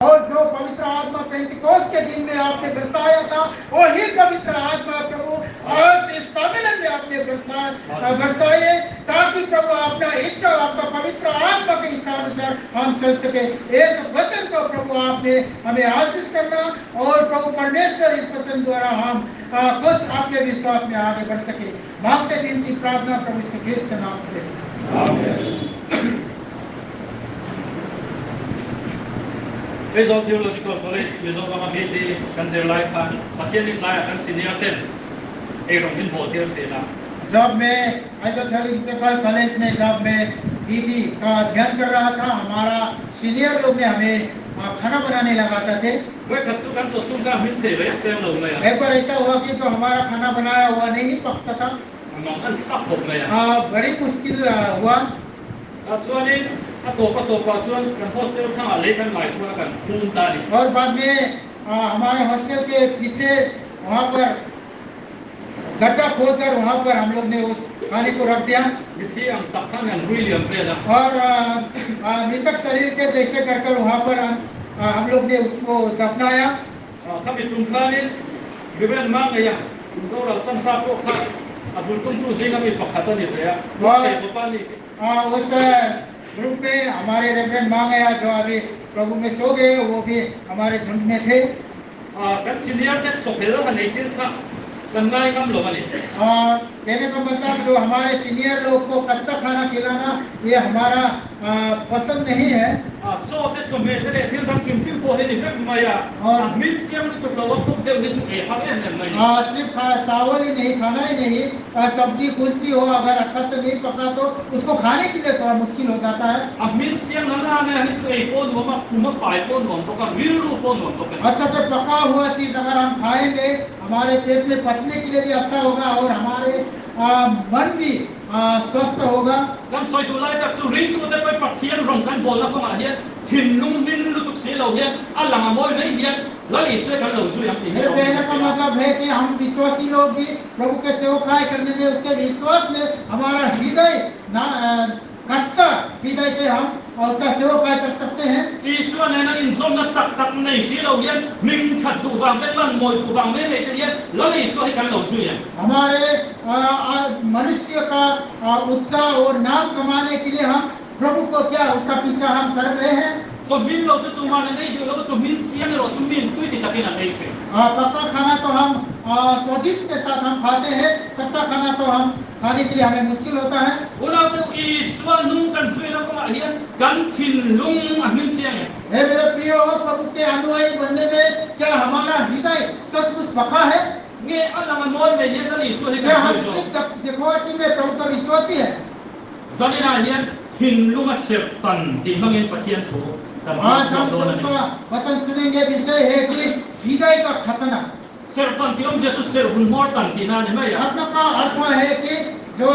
और जो पवित्र आत्मा पेंतिकोस्त के दिन में आपने बरसाया था, वही पवित्र आत्मा प्रभु आज इस सम्मेलन में आपने बरसाए, ताकि प्रभु अपना इच्छा, आपका पवित्र आत्मा की इच्छा अनुसार हम चल सके। इस वचन को प्रभु आपने हमें आशीष करना, और प्रभु परमेश्वर इस वचन द्वारा हम कुछ आपके विश्वास में आगे बढ़ सके। मांगते विनती प्रार्थना प्रभु यीशु ख्रीस्त के नाम से, आमीन। Based Theological College, we don't have a meeting, can say like attending like and senior 10. एक दिन बहुत ही अच्छे ना। जब मैं थियोलॉजिकल कॉलेज में जब मैं बीडी का अध्ययन कर रहा था, हमारा सीनियर लोग ने हमें खाना बनाने लगाते थे। वे कच्चू kan सोचूं का मिलते रहे थे हम लोग में। एक बार ऐसा हुआ कि जो हमारा खाना बनाया हुआ नहीं पकता था। हम लोग सब हो गए। बड़ी मुश्किल हुआ। चुनाव तो चुनाव kan hostel था लेकिन माइक्रो kan खून तारी। और बाद में हमारे हॉस्टल के पीछे वहाँ पर गड्ढा खोदकर वहाँ पर हम लोग ने उस खाने को रख दिया। और मृतक शरीर के जैसे कर वहाँ पर हम लोग ने उसको दफनाया। उस ग्रुप में हमारे रेवरेंड मांगया जो अभी प्रभु में सो गए, वो भी हमारे झुंड में थे। कहने का मतलब जो हमारे सीनियर लोग को कच्चा खाना खिलाना ये हमारा पसंद नहीं है। सिर्फ चावल ही नहीं, खाना ही नहीं, सब्जी कुछ भी हो अगर अच्छा से नहीं पका तो उसको खाने के लिए थोड़ा मुश्किल हो जाता है। अच्छा से पका हुआ चीज अगर हम खाएंगे हमारे पेट में पचने के लिए भी अच्छा होगा और हमारे मन भी स्वस्थ होगा। मेरे कहने का मतलब है कि हम विश्वासी लोग भी प्रभु के सेवकाई करने में, उसके विश्वास में हमारा हृदय कच्चा हृदय से हम उसका सेवकाई कर सकते हैं। ईश्वर ने ना इंसान न तक तक नहीं सी लोग ये मिंग छत्तू बांगे लन मोई तू बांगे में ये लल ईश्वर ही कर लो सुई है। हमारे मनुष्य का उत्साह और नाम कमाने के लिए हम प्रभु को क्या उसका पीछा हम कर रहे हैं। मिन लोग से तुम्हारे नहीं जो लोग तो मिन सियाने लोग तुम मिन तू ही तक ना नहीं थे। पक्का खाना तो हम स्वादिष्ट के साथ हम खाते हैं, कच्चा खाना तो हम खाने के लिए हमें मुश्किल होता है। उना तो ईश्वर नुंग कर सुई लोग को आहिया गन खिलुंग मिन सियाने। मेरे प्रिय हो, प्रभु के अनुयायी बनने में क्या हमारा हृदय सचमुच पका है? ये अल्लाह मनोर में ये तो ईश्वर ही क्या हम सिर्फ दिखावटी में प्रभु का विश्वासी है? जमीना ये खिलुंग सिर्तन दिमागें पतियन थो। आज हम प्रभु का वचन सुनेंगे, विषय है कि हृदय का खतना। सिर्तन क्यों जैसे सिर्फ मोर्तन दिना नहीं मैं। खतना का अर्थ है कि जो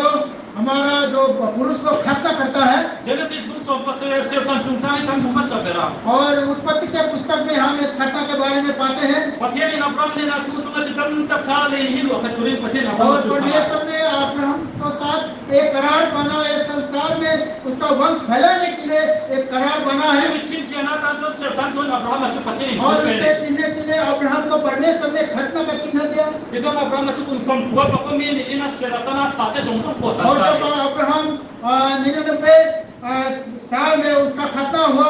हमारा जो पुरुष को खतना करता है। जेनेसिस बुक ऑफ पसरे सिर्तन चुनताने तम मुहम्मद सबेरा। और उत्पत्ति के पुस्तक में हम इस खतना के बारे में पाते हैं। पतियन अब्राहम ने ना तू तुम चिकन तक खा ले ही लो खतुरी पतियन और परमेश्वर ने अब्राहम के साथ एक करार बना, इस संसार में उसका वंश फैलाने के लिए एक करार बना है। चिन्ह चिन्ह का जो सिर्तन जो अब्राहम अच्छे पतियन। और उसके चिन्ह के लिए अब्राहम को परमेश्वर ने खतना का चिन्ह दिया। इधर अब्राहम अच्छे कुन संपुआ पकमी इन सिर्तना खाते जोंसों पोता। और जब अब्राहम 99 साल में उसका खतना हुआ।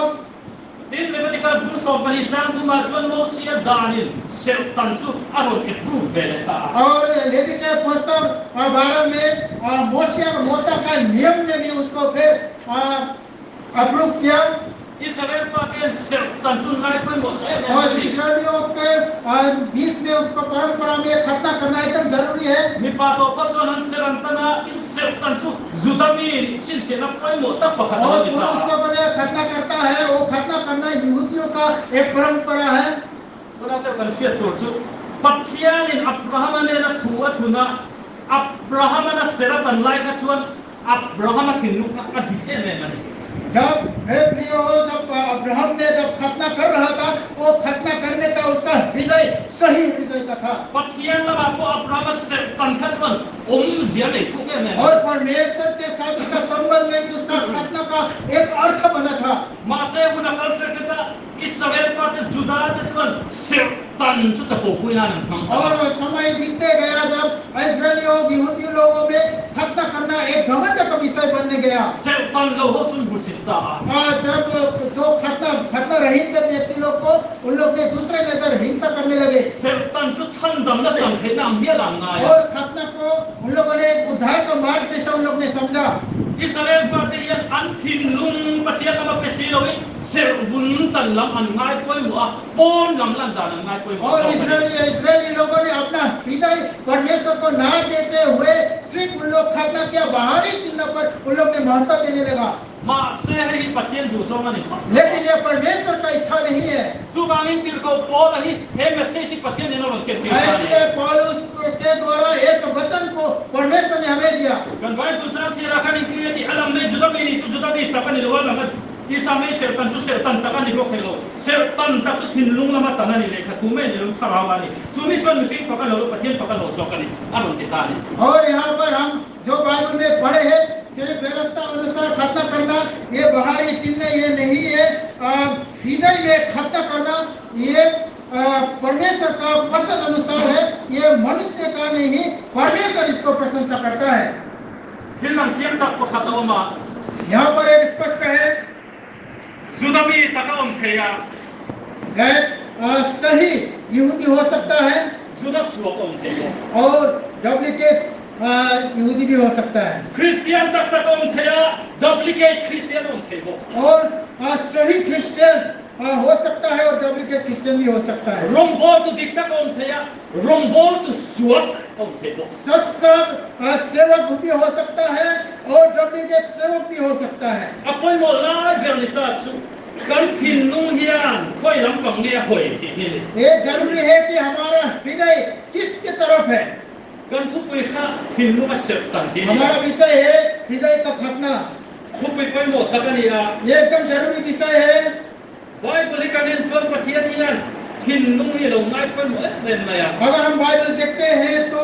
दिन लेविटिकस बुक ऑफ मनीचान तू माचवन मोसिया दानिल सिर्तन जो अरोन अप्रूव बेलेता। और लेवी के पुस्तक 12 में मूसा का नियम ने भी उसको फिर अप्रूव किया। इस्राएल के सिर्तन जो लाइफ में होता है। और इस्राएलियों के बीच में उसको परंपरा में खतना करना एकदम जरूरी है। निपातो को जो नंसरंतना इन सिर्तन जो जुदामीन चिन्ह कोई मोटा पकड़ा और पुरुष को बने खतना करता है, वो खतना करना यूदियों का एक परंपरा है। उन्होंने कन्फियत तो जो पतियालिन अब्राहम ने ना थुना अब्राहम ने सिर्तन लाइफ का चुन अब्राहम की नुका अधिक में मने। जब मेरे प्रिय हो, जब अब्राहम ने जब खतना कर रहा था, वो खतना करने का उसका हृदय सही हृदय का था। पतियान लगा को अब्राहम से कन्फियन ओम जियाले ठोके में। और परमेश्वर के साथ उसका संबंध में उसका खतना का एक अर्थ बना था। मासे वो नकल से था इस्राएल का ज़ात चुन सेवतन चु चपोकुई ना नंग और समय बीतते गया जब इस्राएलियों यहूदी लोगों में खतना करना एक घमंड का विषय बनने गया। सेवतन लो हो चुन बुसिता जब जो खतना रहित व्यक्ति लोग को उन लोग ने दूसरे नजर हिंसा करने लगे। सेवतन चु छंदम न चंखे नाम दिया लांगाय और खतना को उन लोगों ने एक उद्धार का मार्ग जैसा उन लोग ने समझा। Israel pati yan antin lung pati yan nama pesilowi servun talam angai koi wa pon lamlan dan angai koi wa. और इस्राएली लोगों ने अपना हृदय परमेश्वर को ना देते हुए सिर्फ उन लोग खतना किया, बाहरी चिन्ह पर उन लोग ने महत्व देने लगा। Ma se hi pati yan duso mani. लेकिन यह परमेश्वर का इच्छा नहीं है। Subangin tir ko po lahi he message pati yan nino ke tir. ऐसे पौलुस के द्वारा इस वचन को परमेश्वर ने हमें दिया। Kan baik tu saat si rakan yang kiri di alam ni juga bini tu juga bini takan di luar lama. Kisah me sertan tu sertan takan di blok sertan tak tu tinlung lama tanan ni lekha tu me ni lung sarawani. Sumi cuan mesti pakai lalu pati yan pakai lalu sokani. Arun kita ni. और यहाँ पर हम जो Bible में पढ़े हैं सिर्फ व्यवस्था अनुसार खतना करना ये बाहरी चिन्ह ये नहीं है। हृदय में खतना करना ये परमेश्वर का पसंद अनुसार है, ये मनुष्य का नहीं, परमेश्वर इसको प्रशंसा करता है। Hilang tiang tak ko katawa यहाँ पर एक स्पष्ट है sudah bi takawam kaya गैर सही यहूदी हो सकता है sudah suapom kaya. और डुप्लीकेट यहूदी भी हो सकता है। Kristian tak takawam kaya duplicate Kristian om kaya. और सही क्रिश्चियन हो सकता है और डुप्लीकेट क्रिश्चियन भी हो सकता है। Rombol tu dikta om kaya, rombol tu suak om kaya. सत्संग सेवक भी हो सकता है और डुप्लीकेट सेवक भी हो सकता है। Apoy mo la gerlita su kan pinung hian koi lampang ni hoi ni. ये जरूरी है कि हमारा हृदय किसके तरफ है। Kan tu pui kha pinung ma sertan ni. हमारा विषय है हृदय का खतना, Tu pui koi mo takani ya. ये एकदम जरूरी विषय है। Boy boleh kanen suan patian ian pinung ni lo ngai koi mo men maya. अगर हम बाइबल देखते हैं तो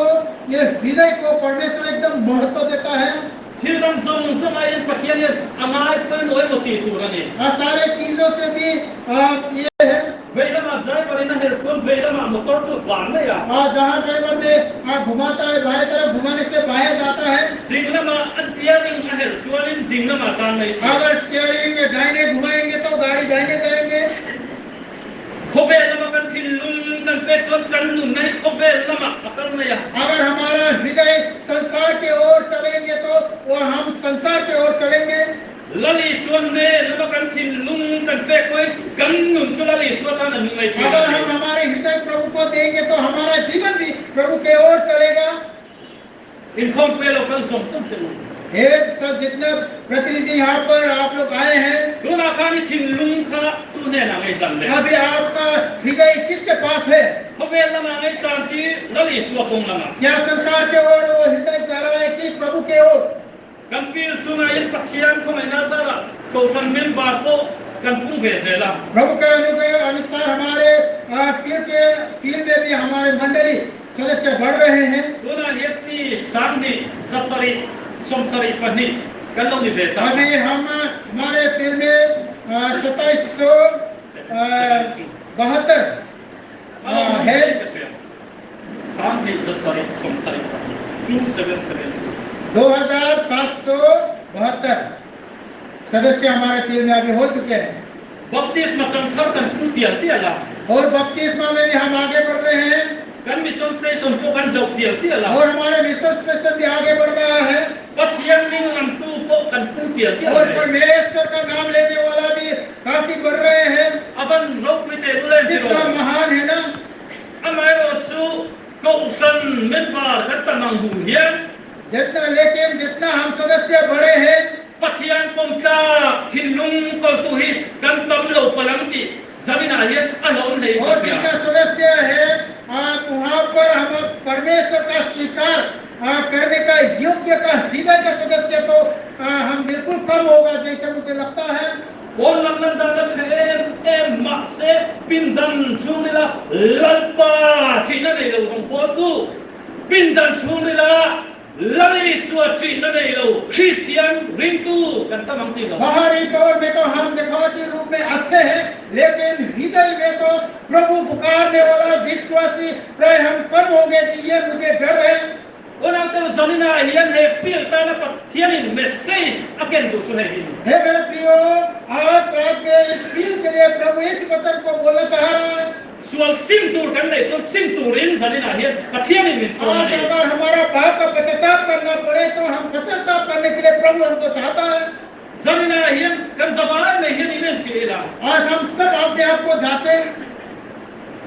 ये हृदय को परमेश्वर एकदम महत्व देता है। Hilang zong semayan patian ian angai koi mo moti turani. सारे चीजों से भी ये है। Veda ma driver ina her phone veda ma motor chu van me ya. जहाँ ड्राइवर ने घुमाता है बाएं तरफ, घुमाने से बाएं जाता है। Dingna ma steering aher chuanin dingna ma tan mai. अगर स्टीयरिंग दाहिने घुमाएंगे तो गाड़ी दाहिने जाएंगे। Khobe lama kan thilung kan petrol kan nun nai khobe lama akal me ya. अगर हमारा हृदय संसार के ओर चलेंगे तो वो हम संसार के ओर चलेंगे। Lali suan ne lama kan thilung kan pe koi kan nun chu lali suan an mai. अगर हम हमारे हृदय प्रभु को देंगे तो हमारा जीवन भी प्रभु के ओर चलेगा। In kom pe lo kan som som te. जितने प्रतिनिधि यहाँ पर आप लोग आए हैं, Dona kani thilung kha tu ne na ngai dan le. अभी आपका हृदय किसके पास है? Khobe lama ngai tan ti lali suan kong lama. क्या संसार के ओर वो हृदय चल रहा है कि प्रभु के ओर? Kan pil sungayin pakhian ko mai nasara to san men ba po kan pung vesela. प्रभु के अनुसार हमारे फील्ड में भी हमारे मंडली सदस्य बढ़ रहे हैं। Dona yeti sandi sasari somsari pani kan lo ni beta. अभी हम हमारे फील्ड में 2772 है। Sandi sasari somsari pani 2772. 2772 सदस्य हमारे फील्ड में अभी हो चुके हैं। Baptis macam thar kan pung tial tiala. और बपतिस्मा में भी हम आगे बढ़ रहे हैं Kan mission station po kan zau tial tiala. और हमारे मिशन स्टेशन भी आगे बढ़ रहा है Pathian ning am tu po kan pung tial और tiala. परमेश्वर का नाम लेने वाला भी काफी बढ़ रहे हैं। Aban ro pite rulen कितना tiro. महान है ना। Amai otsu kausan menbar kan tamang huhian. जितना हम सदस्य बढ़े हैं Pathian pomka thilung ko tuhi kan tam lo palamti. Zamin ayen alon nei और जितना सदस्य है वहाँ पर हम परमेश्वर का स्वीकार करने का योग्य का हृदय का सदस्य तो हम बिल्कुल कम होगा जैसा मुझे लगता है। Pon lamnan dalam em makse pindan sunila lalpa cina nei lo kong potu pindan sunila lali suat cina nei lo Christian rintu kan tamang tilo. बाहरी तौर में तो हम दिखावटी रूप में अच्छे हैं लेकिन हृदय में तो प्रभु पुकारने वाला विश्वासी प्राय हम कब होंगे कि ये मुझे डर है। Una te zanina hian he pil ta na pathianin message again to chulai din. हे मेरे प्रियो, आज रात में इस फील के लिए प्रभु इस वचन को बोलना चाह रहा है। Sual sim tur kan dai sual sim turin zanina hian pathianin min so आज na. अगर हमारा पाप का पश्चाताप करना पड़े तो हम पश्चाताप करने के लिए प्रभु हमको चाहता है। Zanina hian kan zabai me hian imen filela. आज हम सब अपने आप को जांचें।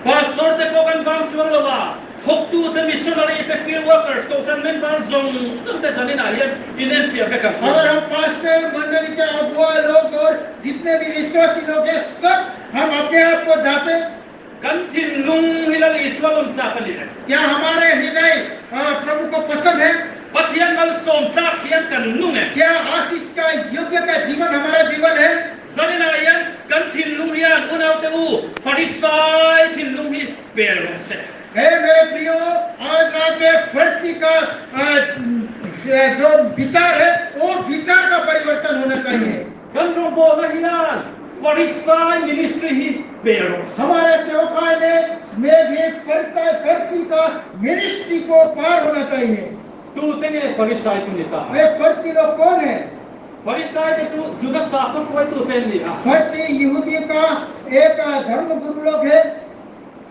Pastor te ko kan bang chuang lawa. Thok tu the missionary effective workers ko san members zong te zanina hian inen pia be kam. अगर हम pastor मंडली के अगुवा लोग और जितने भी विश्वासी लोग हैं सब हम अपने आप को जांचें। Kan thin lung hilali swalom ta kali. क्या हमारे हृदय प्रभु को पसंद है? Pathian mal som ta khian kan lung hai. क्या आशीष का योग्य का जीवन हमारा जीवन है? Zanina hian kan thin lung hian unau te u farisai thin lung hi perong se. हे मेरे प्रियो, आज रात में फर्सी का जो विचार है वो विचार का परिवर्तन होना चाहिए। Kan robo na hian farisai ministry hi perong se. हमारे सेवकाई ने में भी फर्सी का मिनिस्ट्री को पार होना चाहिए। Tu te ne farisai tu ni ta. वे फर्सी लोग कौन है? Farisai te tu juda sa ko shoi tu te ni ha. फर्सी यहूदी का एक धर्म गुरु लोग है।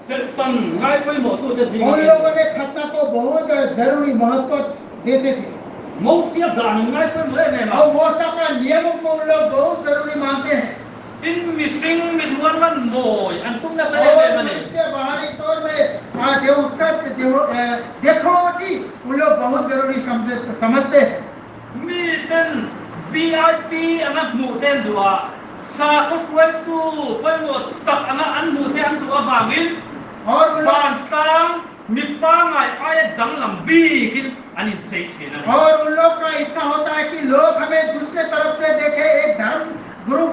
Sertan ngai poi mo tu te उन jing. लोगों ने खतना को बहुत जरूरी महत्व देते थे Mausia dan ngai poi mo ne ma. और मौसा का नियमों को उन लोग बहुत जरूरी मानते हैं। Tin mising midwan man moy antum na sa और ne mane. इससे बाहरी तौर में देखावटी उन लोग बहुत जरूरी समझते हैं। Mi ten VIP anak mu ten dua. Sa ko shoi tu poi mo tak anak an mu ten dua bangin. और उन लोग Pantang mipa ngai ay dang lam bi kin anin sei thina. और उन लोग का इच्छा होता है कि लोग हमें दूसरे तरफ से देखे, एक धर्म गुरु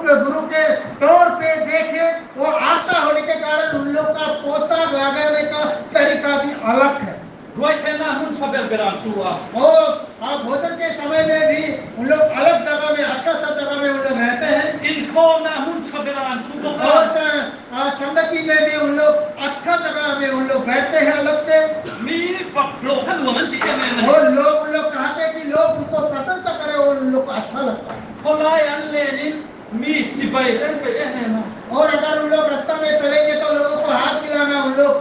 के तौर पे देखे। वो आशा होने के कारण उन लोग का पोशाक लगाने का तरीका भी अलग है। Roi thena mun chabel beran suwa. और भोजन के समय में भी उन लोग अलग जगह में अच्छा जगह में उन लोग रहते हैं। In ko na mun chaberan suwa. और संगति में भी उन लोग अच्छा जगह में उन लोग बैठते हैं अलग से। Mi paklo kan woman ti eme mane. और उन लोग चाहते हैं कि लोग उसको प्रशंसा करें और उन लोग को अच्छा लगता है। Kolai an lenin mi chibai kan pe ene ma. और अगर उन लोग रास्ता में चलेंगे तो लोगों को हाथ मिलाना उन लोग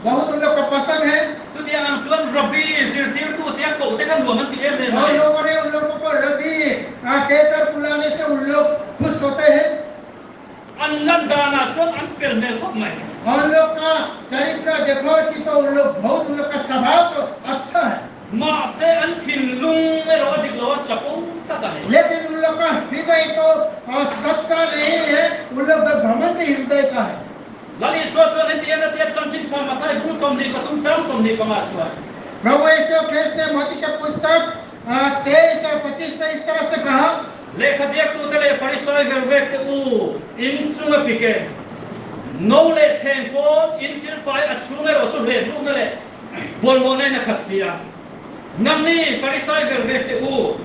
बहुत उन लोग का पसंद है। Tu dia ang suan rabbi zirtir tu te ko te kan woman ti eme और mane. लोगों ने उन लोगों को रवि कहकर बुलाने से उन लोग खुश होते हैं। An lan dana chuan an fel mel khop mai. और उन लोग का चरित्र देखो कि तो उन लोग बहुत उन लोग का स्वभाव तो अच्छा है। Ma se an thin lung me ro dik lo chapong ta da hai. लेकिन उन लोग का हृदय तो सच्चा नहीं है। उन लोग का घमंड हृदय का है। Lali so chuan en dia na te chan chin cham matai bu som ni patum cham som ni pama chuan. प्रभु यीशु ख्रिस्त ने मत्ती का पुस्तक 23 और 25 में इस तरह से कहा। Le khajek tu te le farisai vel vek te u in sunga pike. No le theng ko in sil pai achunga ro chu le lu le. Bol mo na khatsia. Namni farisai vel vek te u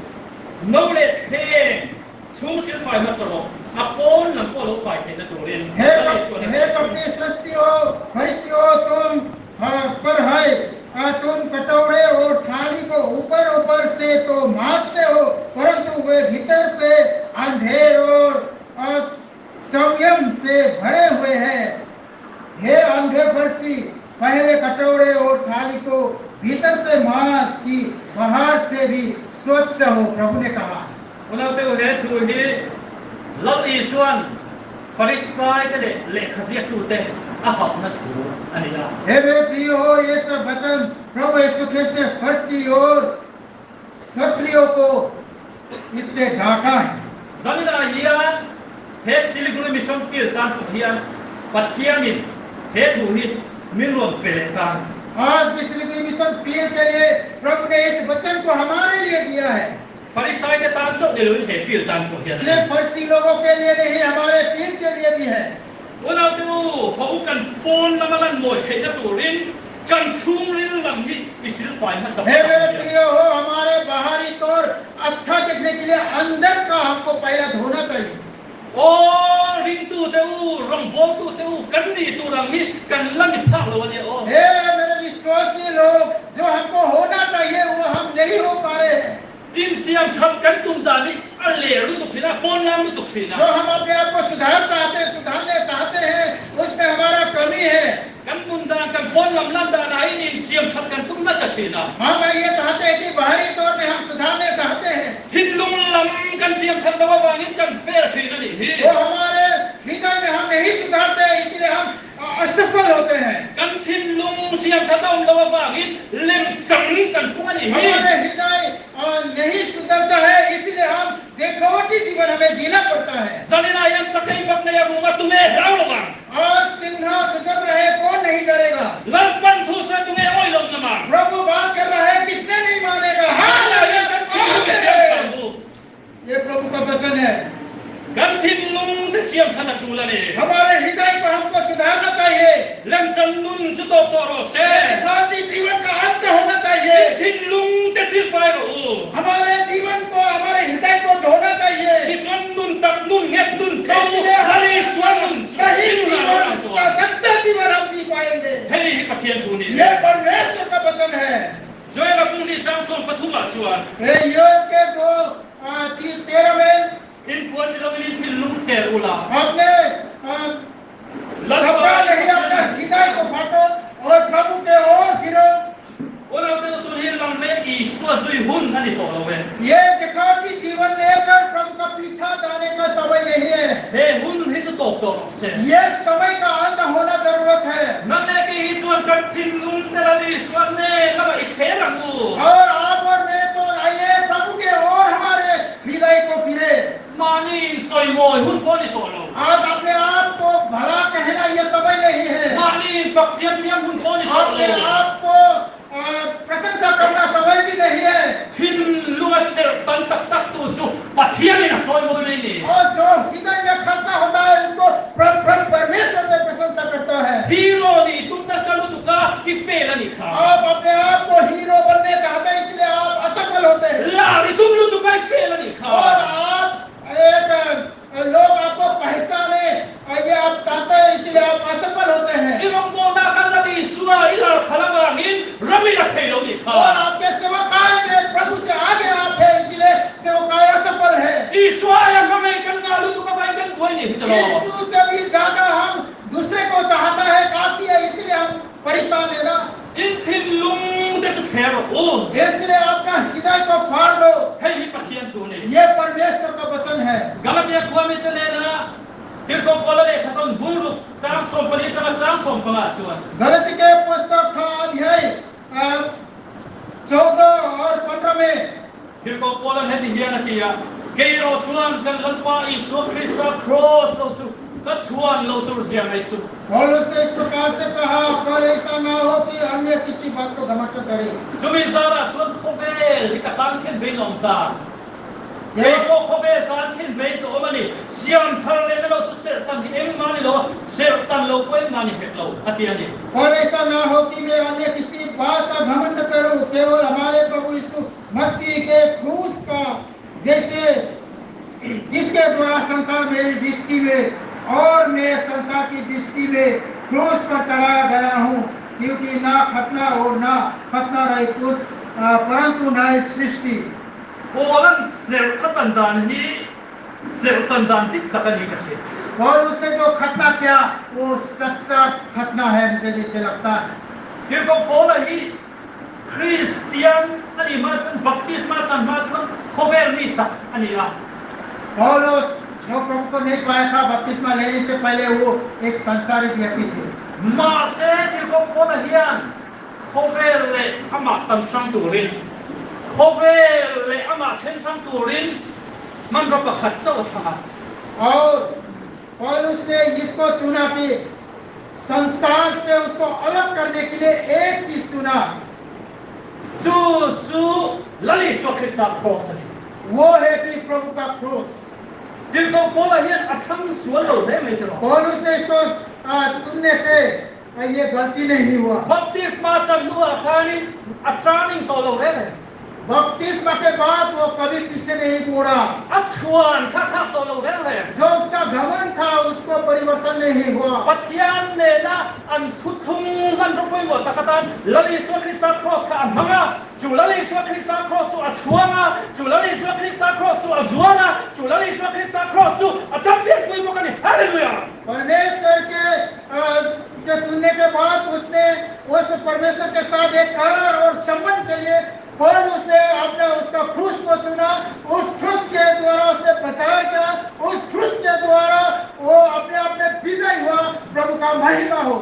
no le theng chu sil pai ma soro. Apon nam ko lo pai the na tu ren. हे कपटी सृष्टियों फरिसियों तुम पर है तुम कटोरे और थाली को ऊपर से तो मासते हो परंतु वे भीतर से अंधेर और संयम से भरे हुए हैं। हे अंधे फरसी, पहले कटोरे और थाली को भीतर से मांस की बाहर से भी स्वच्छ हो। प्रभु ने कहा। Una te u he thu hi lali chuan farisai te le khajek tu te a hap na thu ani la. हे मेरे प्रियो हो, ये सब वचन प्रभु यीशु ख्रिस्त ने फर्सी और शास्त्रियों को इससे ढाका है। Zanina hian he siliguri mission field tan hian pathianin he thu hi minlom peletan. आज की सिलिगुड़ी मिशन फील्ड के लिए प्रभु ने इस वचन को हमारे लिए दिया है। Farisai te tan chok le lu he field tan ko hian. सिर्फ फर्सी लोगों के लिए नहीं, हमारे फील्ड के लिए भी है। Una te u ho kan pon lamalan mo the na tu rin kan chung rin lam hi isil pai ma sab. हे मेरे प्रियो हो, हमारे बाहरी तौर अच्छा दिखने के लिए अंदर का हमको पहले धोना चाहिए। और ring tu teu rong bo tu teu kan ni tu rang hi kan lamit thak lo ne o हे मेरे विश्वासी लोग, जो हमको होना चाहिए वो हम नहीं हो पा रहे हैं। in siam cham kan tum da ni ale ru tu khina pon lam ru tu khina जो हम अपने आप को सुधारने चाहते हैं, उसमें हमारा कमी है। kan mun da kan pon lam da na in siam cham kan tum na sa khina हम ये चाहते हैं कि बाहरी तौर पे हम सुधारने चाहते हैं, hin lung lam kan siam cham da wa ngin kan fer khina ni hi वो हमारे हृदय में हम नहीं सुधारते, इसलिए हम असफल होते हैं। kan thin lung siam cham da da wa ngin lem sang kan tum ni hi हमारे हृदय नहीं सुधरता है, इसलिए हम देखावटी जीवन हमें जीना पड़ता है। zanina yang sakai bak na ya runga tu me rau lo bang आज सिंहा गुजर रहे, कौन नहीं डरेगा? lalpan thu sa tu me oi lo na ma प्रभु बात कर रहा है, किसने नहीं मानेगा? ala ya kan thin lung siam cham bu ये प्रभु का वचन है। kan thin lung de siam cham na tu la ni हमारे हृदय को हमको सुधारना चाहिए। lem cham nun chu to to ro se देखावटी जीवन का अंत होना चाहिए। thin lung de si pai ro हमारे जीवन को, हमारे हृदय को धोना चाहिए। ni tron nun tak nun nget nun kau इसलिए हम hari suan nun सही जीवन, सच्चा जीवन हम जी पाएंगे। hei ka thian tu ni ये परमेश्वर का वचन है। joy la pung ni chang som pathuma chuan ये योग के 2:13 में in puan ni lo in thin lung kher ula अपने घबरा नहीं, अपने हृदय को फाटो और प्रभु के ओर फिरो। ola te tu ni lam me i swa zui hun ani to lo we ये दिखावटी जीवन लेकर प्रभु का पीछा जाने का समय नहीं है। he hun hi chu to to ro se ये समय का अंत होना जरूरत है। na le ke hi chuan kan thin lung te la ni swan ne la ba i kher angu और आप और मैं तो आइए प्रभु के ओर हमारे हृदय को फिरे। mani soi moi hun po ni to lo आज अपने आप को भला कहना ये समय नहीं है। mani pak siam siam hun po ni to अपने lo आप को प्रशंसा करना समय भी नहीं है। thin lunga ser tan tak tak tu chu pathian ni na soi moi nei ni और जो हृदय में खतना होता है, उसको परमेश्वर में प्रशंसा करता है। hero ni tum na salu tu ka ispe la ni kha आप अपने आप को हीरो बनने चाहते हैं, इसलिए आप असफल होते हैं। la ri tum lu tu ka ispe la ni और kha आप एक लोग आपको पहचाने, ये आप चाहते हैं, इसलिए आप असफल होते हैं। irong mo na kan la ni sua ila khala ba ngin rami la khei lo ni और kha आपके सेवकाई में प्रभु से आगे आप है, इसलिए सेवकाई असफल है। iswa ya kame kan na lu tu ka ba kan khoi ni hitlo यीशु से भी ज्यादा हम दूसरे को चाहता है, काफी है, इसलिए हम परेशान है ना। in thin lung de chu kher o इसलिए अपना हृदय को फाड़ लो। hei pathian tu ni ये परमेश्वर का वचन है। galatia khwa mi te le na tir ko pole le khaton buru sang som pali ta sang som pa chuan गलती के पुस्तक 6 अध्याय 14 और 15 में tir ko pole he ni hian atia keiro chuan kan lalpa isu krista cross lo chu ka chuan lo tur sia mai chu पौलुस ने इस प्रकार से कहा, पर ऐसा ना हो कि अन्य किसी बात को घमंड करे। chumi zara chuan khovel hi ka tan khen be nom ta ये ko khovel tan khen be to omani siam thar le lo chu ser tan hi em mani lo ser tan lo ko em mani het lo atia ni और ऐसा ना हो कि मैं अन्य किसी बात का घमंड करूं, केवल हमारे प्रभु यीशु मसीह के क्रूस का, जैसे जिसके द्वारा संसार मेरी दृष्टि में और मैं संसार की दृष्टि में क्रूस पर चढ़ाया गया हूं, क्योंकि ना खतना और ना खतना रहित क्रूस, परंतु नई सृष्टि। polan ser ka tan dan hi ser tan dan tik ka ni ka se और उसने जो खतना किया वो सच्चा खतना है, मुझे जैसे लगता है। tir ko pola hi christian ani ma chuan baptisma chan ma chuan khovel ni tak ani a पौलुस जो प्रभु को नहीं पाया था बपतिस्मा लेने से पहले, वो एक संसारिक व्यक्ति थे। ma se tir ko pola hian khovel le ama tam sang turin khovel le ama chen sang turin man ro pa khat sa tha और पौलुस ने इसको चुना कि संसार से उसको अलग करने के लिए एक चीज चुना, chu lali so krista cross ani वो है कि प्रभु का क्रूस। tir ko pola hian atham sual lo de me tro पौलुस ने इसको चुनने से ये गलती नहीं हुआ। baptisma chan lu a khani atraning to lo le बपतिस्मा के बाद वो कभी पीछे नहीं मुड़ा। Achuan kakak tolo reng. जो उसका घमंड था उसको परिवर्तन नहीं हुआ। Patian ne na an tutung man rupoi mo takatan lali Yesus Kristus cross ka manga. Julali Yesus Kristus cross tu achuanga. Julali Yesus Kristus cross tu azuana. Julali Yesus Kristus cross tu atapir pui mo kani. Hallelujah. परमेश्वर के चुनने के बाद उसने उस परमेश्वर के साथ एक करार और संबंध के लिए पौलुस ने अपने उसका क्रूस को चुना। उस क्रूस के द्वारा उसने प्रचार किया। उस क्रूस के द्वारा वो अपने आप में विजय हुआ। प्रभु का महिमा हो।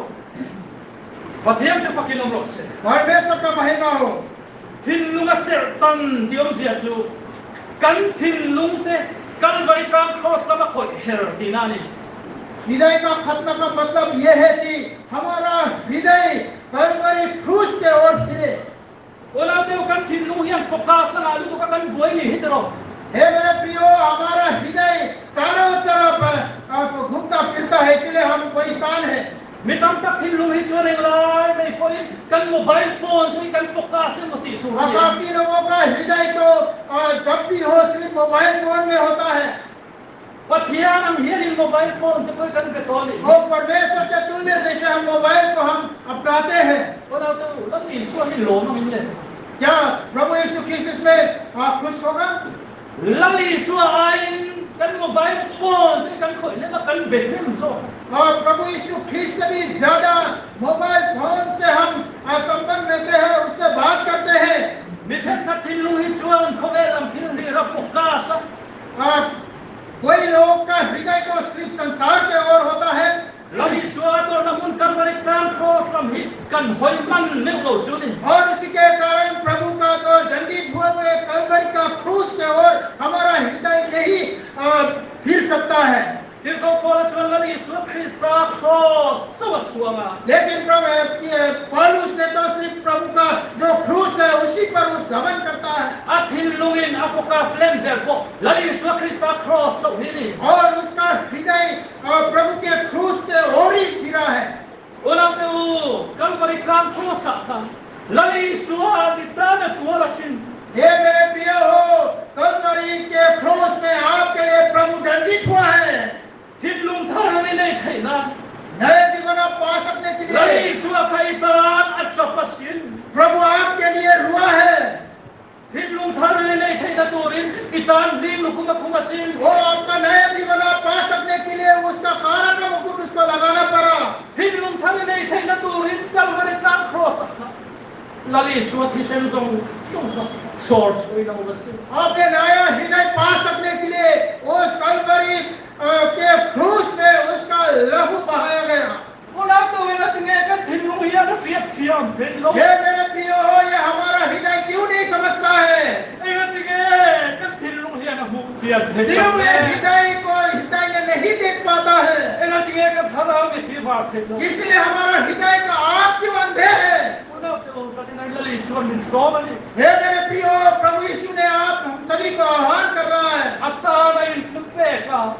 Patiam se pakilom rose. परमेश्वर का महिमा हो। Tinlunga sertan diom siatu. Kan tinlung te Calvary ka cross lama koi hertinani. हृदय का खत्म का मतलब यह है कि हमारा हृदय कलवरी क्रूस के ओर फिरे। Ola te kan tinlung yang fokasan alu ka kan buai ni hitro. हे मेरे प्रियो, हमारा हृदय चारों तरफ घूमता फिरता है, इसलिए हम परेशान हैं। Mitam tak tinlung hi chuan lai mai koi kan mobile phone koi kan fokasan mati tu. काफी लोगों का हृदय तो जब भी हो सिर्फ मोबाइल फोन में होता है। Patian ang hirin mobile phone te koi kan betoni. वो परमेश्वर के तुल्य जैसे हम मोबाइल को हम अपनाते हैं। Ola te lagi suan ni lo mang imle. क्या प्रभु यीशु क्रिस्टस में खुश होगा? Lali suan ain kan mobile phone te kan koi le kan betnim so. और प्रभु यीशु ख्रिस्त से भी ज्यादा मोबाइल फोन से हम संबंध रहते हैं, उससे बात करते हैं। Mithen ka tinlung hi chuan khobelam kinli ra fokasa. कोई लोग का हृदय तो सिर्फ संसार के ओर होता है। Lagi suatu namun Calvary kan cross lam hi kan hoi man ne lo chuni. और उसी के कारण प्रभु का जो दंडित हुए हुए कलवरी का क्रूस के ओर हमारा हृदय नहीं फिर सकता है। Dirko pola chuan lali Yesus Kristus cross so chuanga. लेकिन पौलुस ने तो सिर्फ प्रभु का जो क्रूस है उसी पर उस घमंड करता है। Atin lungin afokas lember po lali Yesus Kristus cross so hini. और उसका हृदय प्रभु के क्रूस के ओर ही फिरा है। Orang te u Calvary kan cross ka. Lali Yesus ditana tuala sin. हे मेरे प्रिय हो, कलवरी के क्रूस में आपके लिए प्रभु दंडित हुआ है। Tinlung tharani nei khaina. नए जीवन आप पा सकने के Lali लिए Yesus kaitan at sapasin. प्रभु आपके लिए रुआ है। Tinlung tharani nei khaina turin itan di lukuma kumasin. वो आपका नया जीवन आप पा सकने के लिए उसका कारण का मुकुट उसको लगाना पड़ा। Tinlung tharani nei khaina turin Calvary kan cross ka. Lali Yesus thisen song source koi na ubasin. आपने नया हृदय पा सकने के लिए उस कलवरी के क्रूस में उसका लहू बहाया गया। Ola to wela tinge ka tinlung hiya na siap thiam thelo. हे मेरे प्रिय हो, ये हमारा हृदय क्यों नहीं समझता है? Ega tinge ka tinlung hiya na muk siap क्यों ये thelo. हृदय ये नहीं देख पाता है? Ega tinge ka thara me thi ba thelo. इसलिए हमारा हृदय का आँख क्यों अंधे है? Ola to sa na lali Yesus min so mani. हे मेरे प्रिय हो, प्रभु यीशु ने आप हम सभी को आह्वान कर रहा है। Atta na in kumpe ka.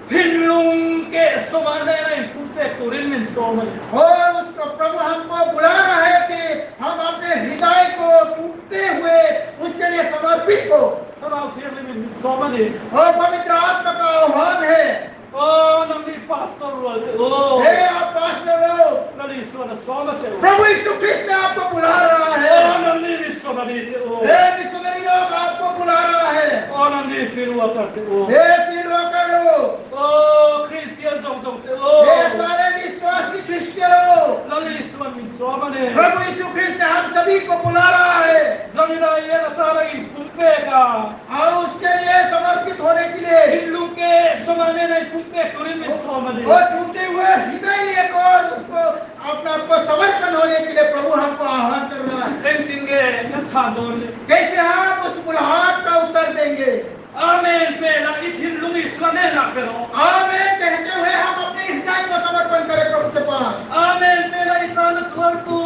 Tinlung ke somane na in kumpe turin min so mani. और उसको प्रभु हमको बुला रहा है कि हम अपने हृदय को टूटते हुए उसके लिए समर्पित हो। Thara thiam min so mani. और पवित्र आत्मा का आह्वान है। Oh, namni pastor role. Oh, हे आप पास्टर लोग, lali Yesus na so mani. प्रभु यीशु ख्रिस्त ने आपको बुला रहा Oh, है। namni so mani. Oh, हे मिशनरी लोग आपको बुला रहा है। oh namni firwa karte. Oh. हे पीलवा कर लो। Oh, Christian song. हे Oh, सारे विश्वासी क्रिश्चियनों, lali Yesus min so mani. प्रभु यीशु ख्रिस्त हम सभी को बुला रहा है Zamina yera tara in kumpe ka. और उसके लिए समर्पित होने के लिए Tinlung ke somane na in kumpe turin min so mani. और टूटे हुए हृदय लेकर और उसको अपना आपको समर्पण होने के लिए प्रभु हमको आह्वान कर रहा है। Endinge kan sadon. कैसे हम उस बुलाहट का उत्तर देंगे? Amen pela itinlung islane na pero. आमीन कहते हुए हम अपने हृदय को समर्पण करें प्रभु के पास। Amen pela itana tuartu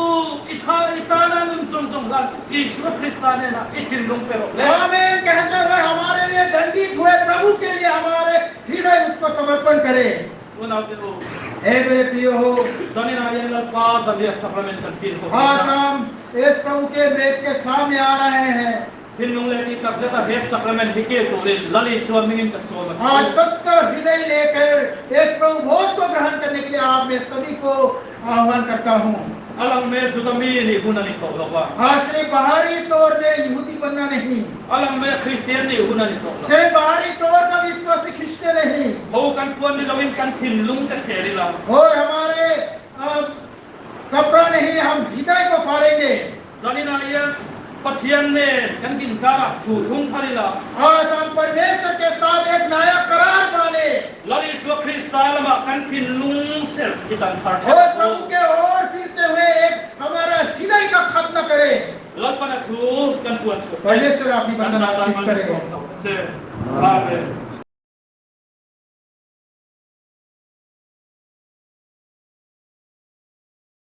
itana nun song la Yesus Kristane na itinlung pero. आमीन कहते हुए हमारे लिए दंडित हुए प्रभु के लिए हमारे हृदय उसको समर्पण करें। Una pero. हे मेरे प्रिय हो, Zani na yan la pa sa dia sacrament kan pil ko. आज हम इस प्रभु के मेज के सामने आ रहे हैं। hin lung le ni tak zeta he sacrament hi ke to le lali suam mingin ka so ma सच्चा हृदय लेकर इस प्रभु भोज को ग्रहण करने के लिए आप में सभी को आह्वान करता हूँ। alam me sudami ni huna ni to lo ba सिर्फ बाहरी तौर में यहूदी बनना नहीं, alam me christian ni huna ni to lo सिर्फ बाहरी तौर का विश्वासी क्रिश्चियन नहीं, ho kan puan ni lawin kan thin lung ka kheri la और हमारे कपड़ा नहीं, हम हृदय को फाड़ेंगे। zani na ya pathian ne kan kin kara tu lung khari la आज हम परमेश्वर के साथ एक नया करार पाले lali su krista lama kan thin lung sel kitan thar और प्रभु के ओर फिरते हुए एक हमारा हृदय का खत्म करे। lal pana thu kan puan su परमेश्वर अपनी वचन आशीष करे। se amen